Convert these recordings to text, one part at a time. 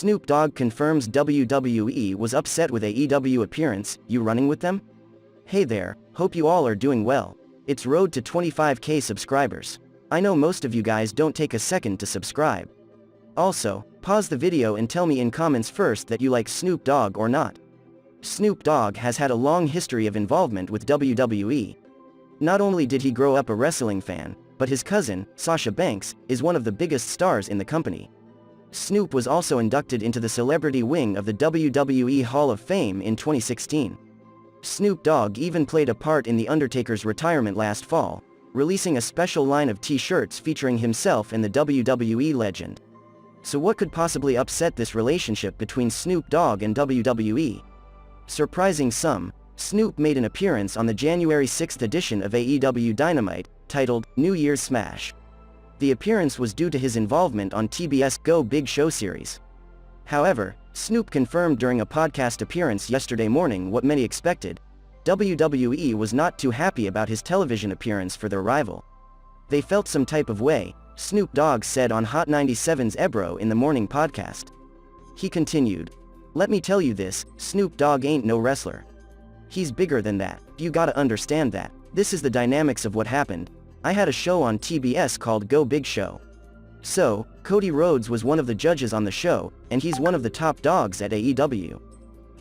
Snoop Dogg confirms WWE was upset with AEW appearance, you running with them? Hey there, hope you all are doing well. It's road to 25k subscribers. I know most of you guys don't take a second to subscribe. Also, pause the video and tell me in comments first that you like Snoop Dogg or not. Snoop Dogg has had a long history of involvement with WWE. Not only did he grow up a wrestling fan, but his cousin, Sasha Banks, is one of the biggest stars in the company. Snoop was also inducted into the celebrity wing of the WWE Hall of Fame in 2016. Snoop Dogg even played a part in The Undertaker's retirement last fall, releasing a special line of t-shirts featuring himself and the WWE legend. So what could possibly upset this relationship between Snoop Dogg and WWE? Surprising some, Snoop made an appearance on the January 6th edition of AEW Dynamite, titled New Year's Smash. The appearance was due to his involvement on TBS Go Big Show series. However, Snoop confirmed during a podcast appearance yesterday morning what many expected: WWE was not too happy about his television appearance for their rival. They felt some type of way, Snoop Dogg said on Hot 97's Ebro in the Morning podcast. He continued, "Let me tell you this, Snoop Dogg ain't no wrestler. He's bigger than that, you gotta understand that. This is the dynamics of what happened. I had a show on TBS called Go Big Show. So, Cody Rhodes was one of the judges on the show, and he's one of the top dogs at AEW.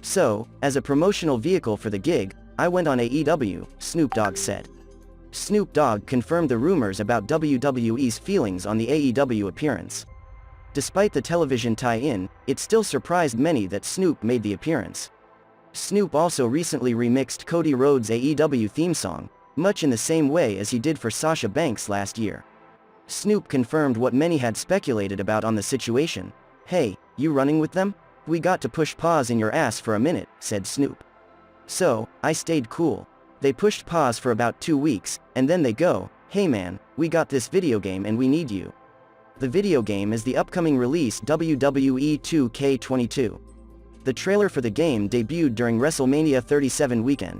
So, as a promotional vehicle for the gig, I went on AEW," Snoop Dogg said. Snoop Dogg confirmed the rumors about WWE's feelings on the AEW appearance. Despite the television tie-in, it still surprised many that Snoop made the appearance. Snoop also recently remixed Cody Rhodes' AEW theme song, much in the same way as he did for Sasha Banks last year. Snoop confirmed what many had speculated about on the situation. "Hey, you running with them? We got to push pause in your ass for a minute," said Snoop. "So, I stayed cool. They pushed pause for about 2 weeks, and then they go, 'Hey man, we got this video game and we need you.' The video game is the upcoming release WWE 2K22. The trailer for the game debuted during WrestleMania 37 weekend.